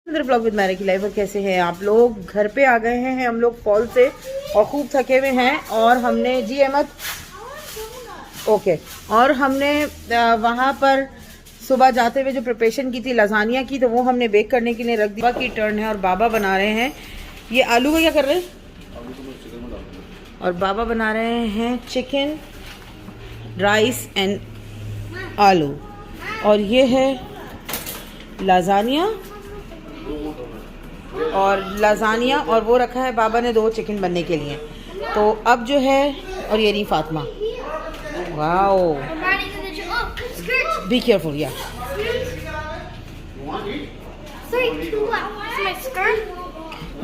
Blog with Mary की life. और कैसे हैं आप लोग? घर पे आ गए हैं हम लोग फॉल से और खूब थके हुए हैं। और हमने जी अहमद ओके और हमने वहाँ पर सुबह जाते हुए जो प्रिपरेशन की थी लजानिया की, तो वो हमने बेक करने के लिए रख दिया। बाबा की टर्न है और बाबा बना रहे हैं ये आलू का क्या कर रहे हैं, और बाबा बना रहे हैं चिकन राइस एंड आलू। और ये है लाजानिया और वो रखा है बाबा ने 2 चिकन बनने के लिए। तो अब जो है, और ये नहीं फातिमा, वाओ बी केयरफुल या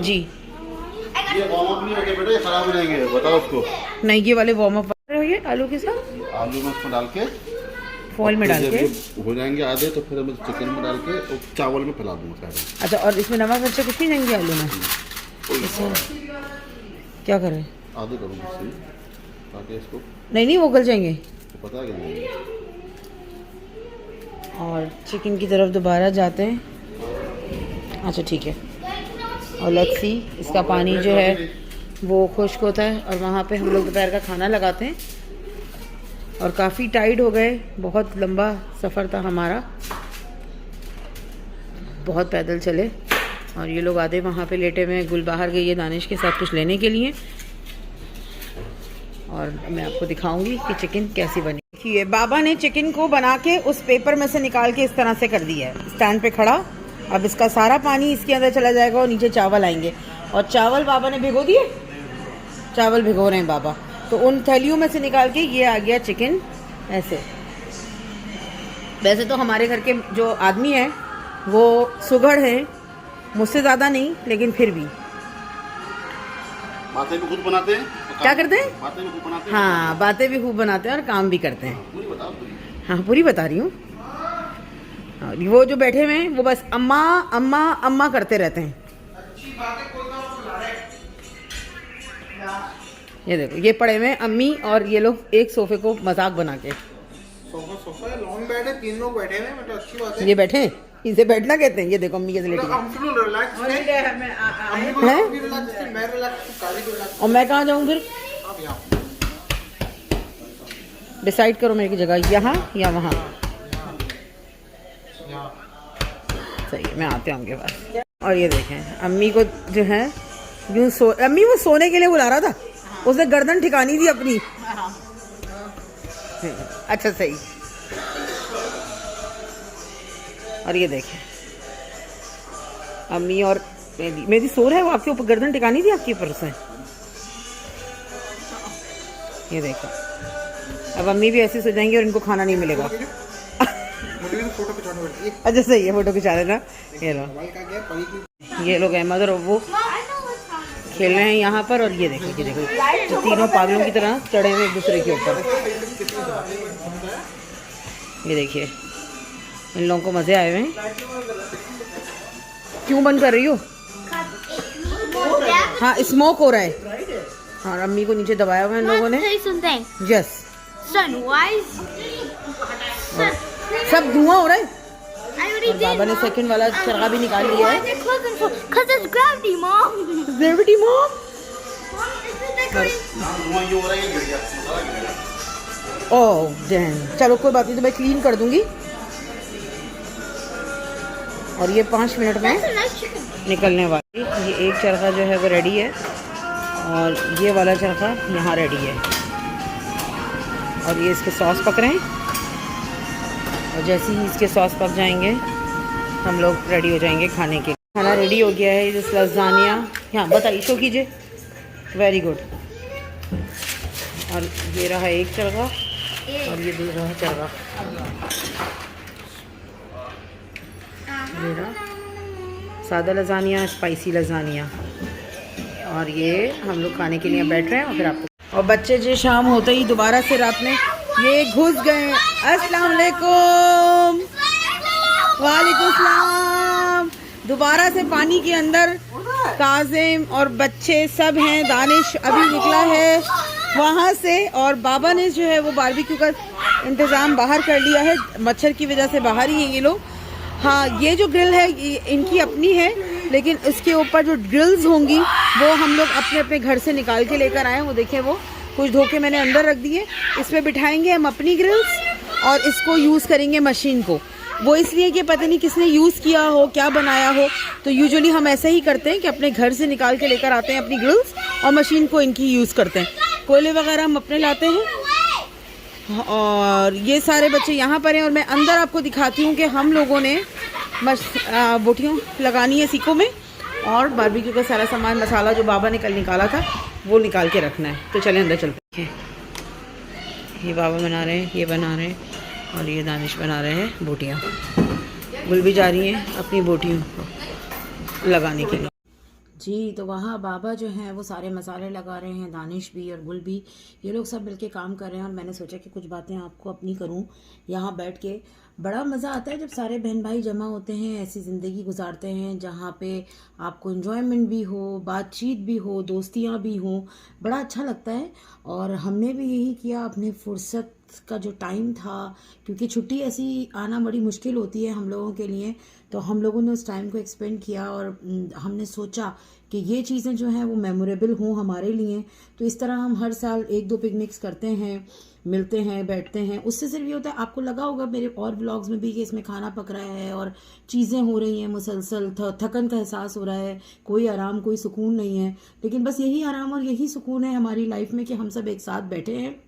जी। ये वार्म अप नहीं होते बेटा, ये खराब हो जाएंगे, बताओ उसको। नहीं, ये वाले वार्म अप हो आलू के साथ, आलू में उसको डाल के फॉल में डाल के हो जाएंगे आधे, तो फिर हम चिकन में डाल के और चावल में फैला दूंगा सारे। अच्छा, और इसमें नमक मिर्च कुछ नहीं देंगे आलू में? क्या करें? आधे करूँगा सही, ताकि इसको नहीं वो गल जाएंगे। तो पता है कि और चिकन की तरफ दोबारा जाते हैं। अच्छा ठीक है। और लेट्स सी, इसका पानी जो है वो खुश्क होता है और वहाँ पे हम लोग दोपहर का खाना लगाते हैं। और काफ़ी टाइट हो गए, बहुत लंबा सफ़र था हमारा, बहुत पैदल चले। और ये लोग आधे वहाँ पे लेटे हुए, गुल बाहर गई है दानिश के साथ कुछ लेने के लिए। और मैं आपको दिखाऊंगी कि चिकन कैसी बनी। देखिए बाबा ने चिकन को बना के उस पेपर में से निकाल के इस तरह से कर दिया है स्टैंड पे खड़ा। अब इसका सारा पानी इसके अंदर चला जाएगा और नीचे चावल आएंगे। और चावल बाबा ने भिगो दिए, चावल भिगो रहे हैं बाबा। तो उन थैलियों में से निकाल के ये आ गया चिकन ऐसे। वैसे तो हमारे घर के जो आदमी हैं वो सुगढ़ हैं, मुझसे ज़्यादा नहीं, लेकिन फिर भी बातें भी खुद बनाते हैं। तो क्या करते हैं? बातें भी खुद बनाते हैं। हाँ, बातें भी खूब बनाते हैं और काम भी करते हैं। पूरी बताओ पूरी। हाँ पूरी बता रही हूँ। वो जो बैठे हुए हैं वो बस अम्मा अम्मा अम्मा करते रहते हैं। ये देखो, ये पड़े हुए हैं अम्मी और ये लोग एक सोफे को मजाक बना के। सोफा है, लॉन्ग बेड है, 3 लोग बैठे हुए हैं, तो अच्छी बात है। ये बैठे हैं, इसे बैठना कहते हैं। ये देखो अम्मी कैसे लेटी है। और मैं कहाँ जाऊँ फिर? डिसाइड करो मेरी जगह, यहाँ या वहाँ। सही है, मैं आते हूँ उनके पास। और ये देखें अम्मी को जो है यूँ अम्मी वो सोने के लिए बुला रहा था, उसने गर्दन ठिकानी थी अपनी। अच्छा सही। और ये देखें अम्मी और मेरी सो रहा है, वो आपके ऊपर गर्दन टिकानी थी आपके ऊपर से। ये देखो अब अम्मी भी ऐसे सो जाएंगी और इनको खाना नहीं मिलेगा। अच्छा सही है, फोटो खिंचा लेना। ये लोग अहमद और वो खेल रहे हैं यहाँ पर। और ये देखो, ये देखो तो तीनों पागलों की तरह चढ़े हुए एक दूसरे के ऊपर। ये देखिए इन लोगों को मजे आए हुए हैं। क्यों बंद कर रही हो? हाँ स्मोक हो रहा है। हाँ अम्मी को नीचे दबाया हुआ है इन लोगों ने। यस सब धुआं हो रहा है। और बाबा ने सेकंड वाला चरखा भी निकाल लिया है। Gravity mom. ओह डैम, चलो कोई बात नहीं, तो मैं क्लीन कर दूंगी। और ये 5 मिनट में निकलने वाली। ये एक चरखा जो है वो रेडी है और ये वाला चरखा यहाँ रेडी है। और ये इसके सॉस पक रहे हैं और जैसे ही इसके सॉस पक जाएंगे हम लोग रेडी हो जाएंगे खाने के लिए। खाना रेडी हो गया है, जिस लजानिया। हाँ बताइए, शो कीजिए। Very good. और ये रहा एक चरखा और ये दे रहा है चरखा। ये रहा सादा लजानिया, स्पाइसी लजानिया। और ये हम लोग खाने के लिए बैठ रहे हैं। और फिर आपको और बच्चे जो शाम होते ही दोबारा से रात में ये घुस गए। अस्सलाम वालेकुम। वालेकुम सलाम। दोबारा से पानी के अंदर काजिम और बच्चे सब हैं। दानिश अभी निकला है वहाँ से और बाबा ने जो है वो बारबेक्यू का इंतज़ाम बाहर कर लिया है। मच्छर की वजह से बाहर ही हैं ये लोग। हाँ, ये जो ग्रिल है इनकी अपनी है, लेकिन इसके ऊपर जो ग्रिल्स होंगी वो हम लोग अपने अपने घर से निकाल के लेकर आए। वो देखें, वो कुछ धोके मैंने अंदर रख दिए। इसमें बिठाएंगे हम अपनी ग्रिल्स और इसको यूज़ करेंगे मशीन को। वो इसलिए कि पता नहीं किसने यूज़ किया हो, क्या बनाया हो, तो यूजुअली हम ऐसे ही करते हैं कि अपने घर से निकाल के लेकर आते हैं अपनी ग्रिल्स और मशीन को इनकी यूज़ करते हैं। कोयले वगैरह हम अपने लाते हैं। और ये सारे बच्चे यहाँ पर हैं और मैं अंदर आपको दिखाती हूँ कि हम लोगों ने बोटियों लगानी है सीखों में, और बारबेक्यू का सारा सामान मसाला जो बाबा ने कल निकाला था वो निकाल के रखना है। तो चलें अंदर चलते हैं। ये बाबा बना रहे हैं, ये बना रहे हैं, और ये दानिश बना रहे हैं बोटियाँ। गुल भी जा रही हैं अपनी बोटियों को लगाने के लिए जी। तो वहाँ बाबा जो हैं वो सारे मसाले लगा रहे हैं, दानिश भी और गुल भी, ये लोग सब मिलके काम कर रहे हैं। और मैंने सोचा कि कुछ बातें आपको अपनी करूँ यहाँ बैठ के। बड़ा मज़ा आता है जब सारे बहन भाई जमा होते हैं, ऐसी ज़िंदगी गुजारते हैं जहाँ पे आपको एंजॉयमेंट भी हो, बातचीत भी हो, दोस्तियाँ भी हों, बड़ा अच्छा लगता है। और हमने भी यही किया अपने फुर्सत का जो टाइम था, क्योंकि छुट्टी ऐसी आना बड़ी मुश्किल होती है हम लोगों के लिए, तो हम लोगों ने उस टाइम को एक्सपेंड किया और हमने सोचा कि ये चीज़ें जो हैं वो मेमोरेबल हों हमारे लिए। तो इस तरह हम हर साल 1-2 पिकनिक्स करते हैं, मिलते हैं, बैठते हैं। उससे सिर्फ ये होता है, आपको लगा होगा मेरे और व्लॉग्स में भी कि इसमें खाना पक रहा है और चीज़ें हो रही हैं मुसलसल, थकन का एहसास हो रहा है, कोई आराम, कोई सुकून नहीं है। लेकिन बस यही आराम और यही सुकून है हमारी लाइफ में कि हम सब एक साथ बैठे हैं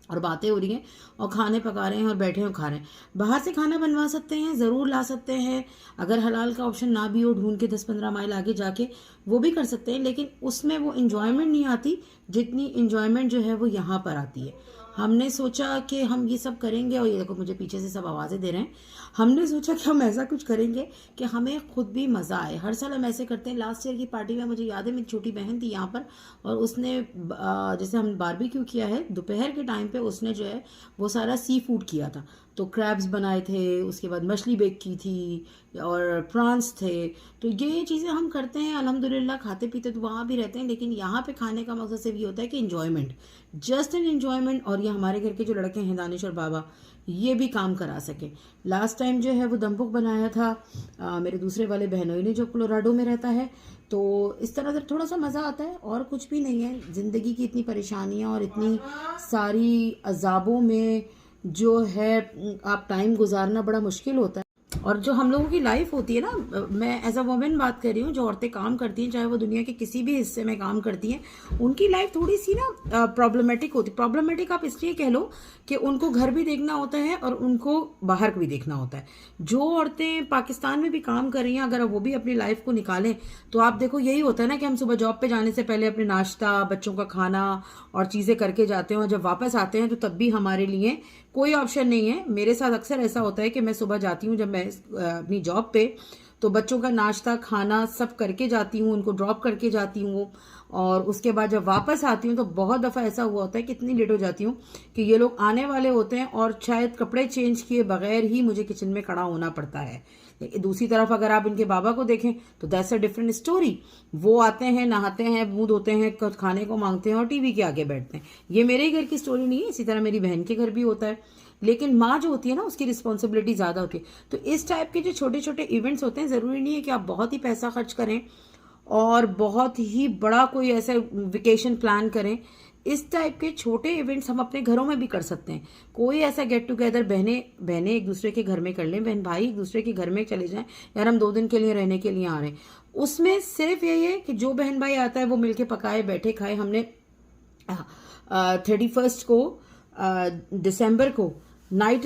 और बातें हो रही हैं और खाने पका रहे हैं और बैठे हैं और खा रहे हैं। बाहर से खाना बनवा सकते हैं, ज़रूर ला सकते हैं, अगर हलाल का ऑप्शन ना भी हो ढूंढ के 10-15 माइल आगे जाके वो भी कर सकते हैं, लेकिन उसमें वो इन्जॉयमेंट नहीं आती जितनी इन्जॉयमेंट जो है वो यहाँ पर आती है। हमने सोचा कि हम ये सब करेंगे, और ये देखो मुझे पीछे से सब आवाज़ें दे रहे हैं। हमने सोचा कि हम ऐसा कुछ करेंगे कि हमें खुद भी मज़ा आए। हर साल हम ऐसे करते हैं। लास्ट ईयर की पार्टी में मुझे याद है मेरी छोटी बहन थी यहाँ पर, और उसने जैसे हम बारबेक्यू किया है दोपहर के टाइम पे, उसने जो है वो सारा सी फूड किया था। तो क्रैब्स बनाए थे, उसके बाद मछली बेक की थी और प्रॉन्स थे। तो ये चीज़ें हम करते हैं अल्हम्दुलिल्लाह, खाते पीते तो वहाँ भी रहते हैं, लेकिन यहाँ पे खाने का मकसद सिर्फ ये होता है कि इन्जॉयमेंट, जस्ट एन इन्जॉयमेंट। और ये हमारे घर के जो लड़के हैं दानिश और बाबा, ये भी काम करा सके। लास्ट टाइम जो है वो दमपुक बनाया था मेरे दूसरे वाले बहनोई ने जो कोलोराडो में रहता है। तो इस तरह से थोड़ा सा मज़ा आता है और कुछ भी नहीं है। ज़िंदगी की इतनी परेशानियाँ और इतनी सारी अजाबों में जो है आप टाइम गुजारना बड़ा मुश्किल होता है। और जो हम लोगों की लाइफ होती है ना, मैं एज अ वुमेन बात कर रही हूँ, जो औरतें काम करती हैं चाहे वो दुनिया के किसी भी हिस्से में काम करती हैं, उनकी लाइफ थोड़ी सी ना प्रॉब्लमेटिक होती है। प्रॉब्लमेटिक आप इसलिए कह लो कि उनको घर भी देखना होता है और उनको बाहर भी देखना होता है। जो औरतें पाकिस्तान में भी काम कर रही हैं, अगर वो भी अपनी लाइफ को निकालें तो आप देखो यही होता है ना कि हम सुबह जॉब पे जाने से पहले अपने नाश्ता, बच्चों का खाना और चीज़ें करके जाते हैं, और जब वापस आते हैं तो तब भी हमारे लिए कोई ऑप्शन नहीं है। मेरे साथ अक्सर ऐसा होता है कि मैं सुबह जाती हूँ जब मैं अपनी जॉब पे, तो बच्चों का नाश्ता खाना सब करके जाती हूँ, उनको ड्रॉप करके जाती हूँ, और उसके बाद जब वापस आती हूँ तो बहुत दफ़ा ऐसा हुआ होता है कि इतनी लेट हो जाती हूँ कि ये लोग आने वाले होते हैं और शायद कपड़े चेंज किए बगैर ही मुझे किचन में खड़ा होना पड़ता है। दूसरी तरफ अगर आप इनके बाबा को देखें तो दैट्स अ डिफरेंट स्टोरी। वो आते हैं, नहाते हैं, मुंह धोते हैं, खाने को मांगते हैं और टीवी के आगे बैठते हैं। ये मेरे घर की स्टोरी नहीं है, इसी तरह मेरी बहन के घर भी होता है। लेकिन माँ जो होती है ना, उसकी रिस्पॉन्सिबिलिटी ज़्यादा होती है। तो इस टाइप के जो छोटे छोटे इवेंट्स होते हैं, ज़रूरी नहीं है कि आप बहुत ही पैसा खर्च करें और बहुत ही बड़ा कोई ऐसा वेकेशन प्लान करें। इस टाइप के छोटे इवेंट्स हम अपने घरों में भी कर सकते हैं। कोई ऐसा गेट टुगेदर बहनें एक दूसरे के घर में कर लें, बहन भाई एक दूसरे के घर में चले जाएं, यार हम 2 दिन के लिए रहने के लिए आ रहे हैं। उसमें सिर्फ यही है कि जो बहन भाई आता है वो मिलके पकाए, बैठे, खाए। हमने 31 को दिसंबर को नाइट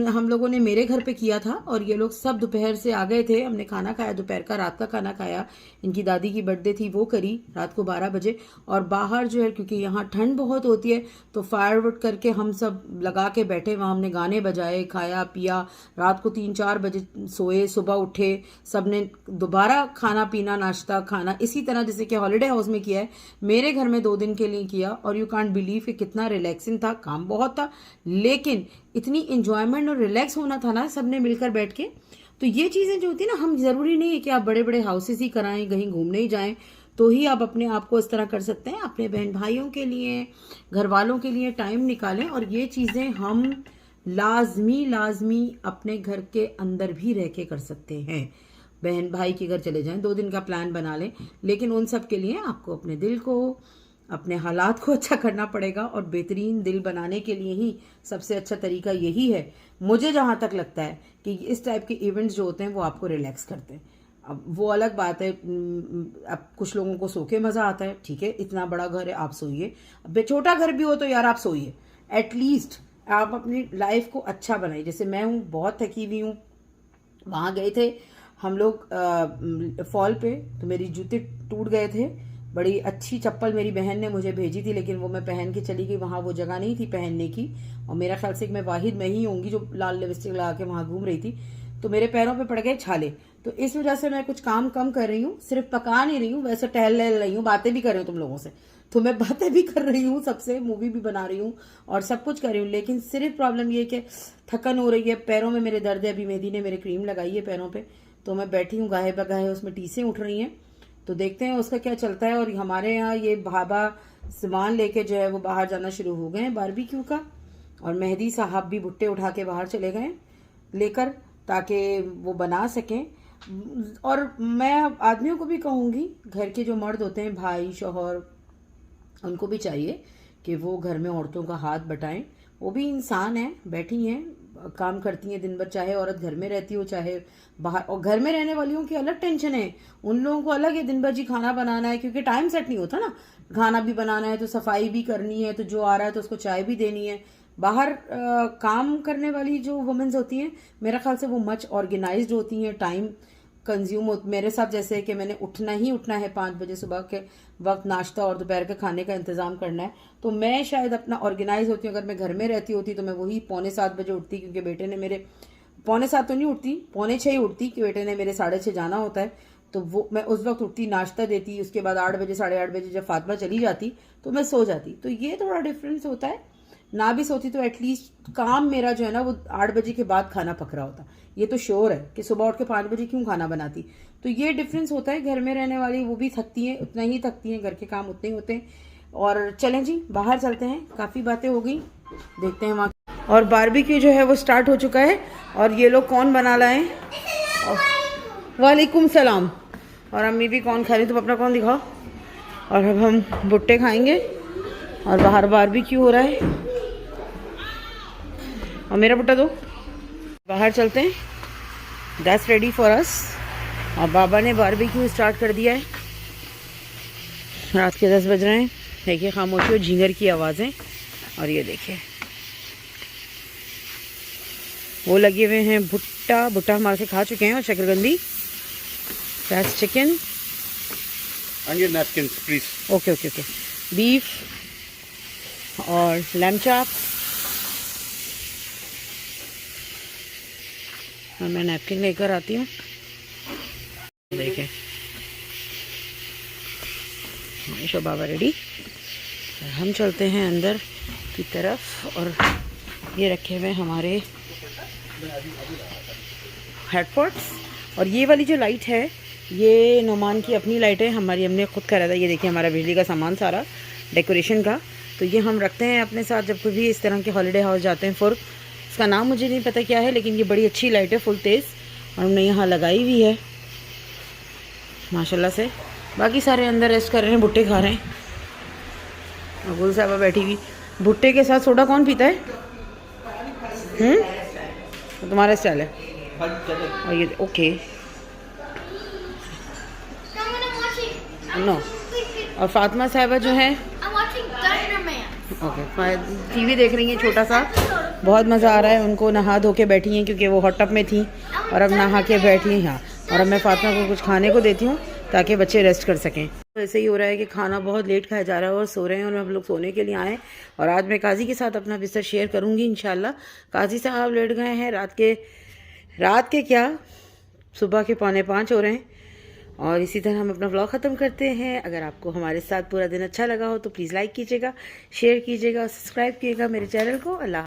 हम लोगों ने मेरे घर पे किया था, और ये लोग सब दोपहर से आ गए थे। हमने खाना खाया दोपहर का, रात का खाना खाया। इनकी दादी की बर्थडे थी, वो करी रात को 12 बजे। और बाहर जो है, क्योंकि यहाँ ठंड बहुत होती है, तो फायरवुड करके हम सब लगा के बैठे वहाँ। हमने गाने बजाए, खाया पिया, रात को 3-4 बजे सोए, सुबह उठे, सब ने दोबारा खाना पीना, नाश्ता खाना, इसी तरह जैसे कि हॉलीडे हाउस में किया है, मेरे घर में 2 दिन के लिए किया। और यू कांट बिलीव कि कितना रिलैक्सिंग था। काम बहुत था, लेकिन इतनी इंजॉयमेंट और रिलैक्स होना था ना सबने मिलकर बैठ के। तो ये चीज़ें जो होती है ना, हम ज़रूरी नहीं है कि आप बड़े बड़े हाउसेस ही कराएं, कहीं घूमने ही जाएं तो ही आप अपने आप को इस तरह कर सकते हैं। अपने बहन भाइयों के लिए, घर वालों के लिए टाइम निकालें, और ये चीज़ें हम लाजमी अपने घर के अंदर भी रह के कर सकते हैं। बहन भाई के घर चले जाएं, 2 दिन का प्लान बना लें, लेकिन उन सब के लिए आपको अपने दिल को, अपने हालात को अच्छा करना पड़ेगा। और बेहतरीन दिल बनाने के लिए ही सबसे अच्छा तरीका यही है, मुझे जहाँ तक लगता है कि इस टाइप के इवेंट्स जो होते हैं वो आपको रिलैक्स करते हैं। अब वो अलग बात है, अब कुछ लोगों को सो के मज़ा आता है, ठीक है, इतना बड़ा घर है, आप सोइए। अब छोटा घर भी हो तो यार आप सोइए, एटलीस्ट आप अपनी लाइफ को अच्छा बनाइए। जैसे मैं हूँ, बहुत थकी हुई हूँ, वहाँ गए थे हम लोग फॉल पे, तो मेरी जूते टूट गए थे। बड़ी अच्छी चप्पल मेरी बहन ने मुझे भेजी थी, लेकिन वो मैं पहन के चली गई, वहाँ वो जगह नहीं थी पहनने की। और मेरा ख्याल से मैं वाहिद ही होंगी जो लाल लिपस्टिक लगा के वहाँ घूम रही थी, तो मेरे पैरों पे पड़ गए छाले। तो इस वजह से मैं कुछ काम कम कर रही हूँ, सिर्फ पका नहीं रही हूँ, वैसे टहल रही हूँ, बातें भी कर रही हूँ तुम लोगों से, तो मैं बातें भी कर रही हूँ सबसे, मूवी भी बना रही हूँ और सब कुछ कर रही हूँ। लेकिन सिर्फ प्रॉब्लम ये कि थकन हो रही है, पैरों में मेरे दर्द है। अभी मेहदी ने मेरे क्रीम लगाई है पैरों पे, तो मैं बैठी हूँ गाहे बगाहे, उसमें टीसें उठ रही हैं, तो देखते हैं उसका क्या चलता है। और हमारे यहाँ ये भाभा सामान लेके जो है वो बाहर जाना शुरू हो गए हैं बारबेक्यू का, और मेहदी साहब भी भुट्टे उठा के बाहर चले गए लेकर, ताकि वो बना सकें। और मैं आदमियों को भी कहूँगी, घर के जो मर्द होते हैं, भाई शौहर, उनको भी चाहिए कि वो घर में औरतों का हाथ बटाएं। वो भी इंसान है, बैठी हैं, काम करती हैं दिन भर, चाहे औरत घर में रहती हो चाहे बाहर। और घर में रहने वालियों की अलग टेंशन है, उन लोगों को अलग है, दिन भर जी खाना बनाना है, क्योंकि टाइम सेट नहीं होता ना, खाना भी बनाना है तो सफाई भी करनी है, तो जो आ रहा है तो उसको चाय भी देनी है। बाहर काम करने वाली जो वुमेन्स होती हैं, मेरा ख्याल से वो मच ऑर्गेनाइज्ड होती हैं, टाइम कंज्यूम हो। मेरे साथ जैसे है कि मैंने उठना ही उठना है 5 बजे सुबह के वक्त, नाश्ता और दोपहर के खाने का इंतज़ाम करना है, तो मैं शायद अपना ऑर्गेनाइज होती हूँ। अगर मैं घर में रहती होती तो मैं वही 6:45 बजे उठती, क्योंकि बेटे ने मेरे 6:45 तो नहीं उठती, 6:45 ही उठती, कि बेटे ने मेरे 6:30 जाना होता है, तो वो मैं उस वक्त उठती, नाश्ता देती, उसके बाद 8 बजे 8:30 बजे जब फातिमा चली जाती तो मैं सो जाती। तो ये थोड़ा डिफरेंस होता है, ना भी सोती तो एटलीस्ट काम मेरा जो है ना वो 8 बजे के बाद खाना पक रहा होता। ये तो श्योर है कि सुबह उठ के 5 बजे क्यों खाना बनाती। तो ये डिफरेंस होता है। घर में रहने वाली वो भी थकती हैं, उतना ही थकती हैं, घर के काम उतने ही होते हैं। और चलें जी बाहर चलते हैं, काफ़ी बातें हो गई, देखते हैं वहाँ। और बारबेक्यू जो है वो स्टार्ट हो चुका है, और ये लोग कौन बना लाए, वालेकुम सलाम। और अम्मी भी कौन खा रही, तुम अपना कौन दिखाओ। और अब हम भुट्टे खाएंगे, और बाहर बारबेक्यू हो रहा है, और मेरा भुट्टा दो। बाहर चलते हैं, दैट्स रेडी फॉर अस। और बाबा ने बारबेक्यू स्टार्ट कर दिया है। रात के 10 बज रहे हैं, देखिए खामोशी और झींगर की आवाज़ें। और ये देखिए वो लगे हुए हैं भुट्टा हमारे से खा चुके हैं, और शकरकंदी, that's chicken, Onion napkins, please. Okay, beef और लैम चाप। और मैं नैपकिन लेकर आती हूँ, देखें हमेशा बाबा रेडी। हम चलते हैं अंदर की तरफ, और ये रखे हुए हमारे हेडपॉट्स। और ये वाली जो लाइट है ये नोमान की अपनी लाइट है, हमने खुद करा था। ये देखिए हमारा बिजली का सामान सारा डेकोरेशन का, तो ये हम रखते हैं अपने साथ जब कभी इस तरह के हॉलीडे हाउस जाते हैं। फुर इसका नाम मुझे नहीं पता क्या है, लेकिन ये बड़ी अच्छी लाइट है, फुल तेज़, और हमने यहाँ लगाई हुई है माशाल्लाह से। बाकी सारे अंदर रेस्ट कर रहे हैं, भुट्टे खा रहे हैं, और गुल साहबा बैठी हुई। भुट्टे के साथ सोडा कौन पीता है? तो तुम्हारा स्टाइल है। और ये ओके नो। और फातिमा साहिबा जो है ओके टीवी देख रही हैं, छोटा सा, बहुत मज़ा आ रहा है उनको। नहा धो के बैठी हैं क्योंकि वो हॉट टब में थी, और अब नहा के बैठी हैं यहाँ। और अब मैं फातिमा को कुछ खाने को देती हूँ ताकि बच्चे रेस्ट कर सकें। तो ऐसे ही हो रहा है कि खाना बहुत लेट खाया जा रहा है और सो रहे हैं, और हम लोग सोने के लिए आए। और आज मैं काजी के साथ अपना बिस्तर शेयर करूँगी इंशाल्लाह। काजी साहब लेट गए हैं रात के क्या सुबह के 4:45 हो रहे हैं। और इसी तरह हम अपना व्लॉग ख़त्म करते हैं। अगर आपको हमारे साथ पूरा दिन अच्छा लगा हो तो प्लीज़ लाइक कीजिएगा, शेयर कीजिएगा, सब्सक्राइब कीजिएगा मेरे चैनल को। अल्लाह।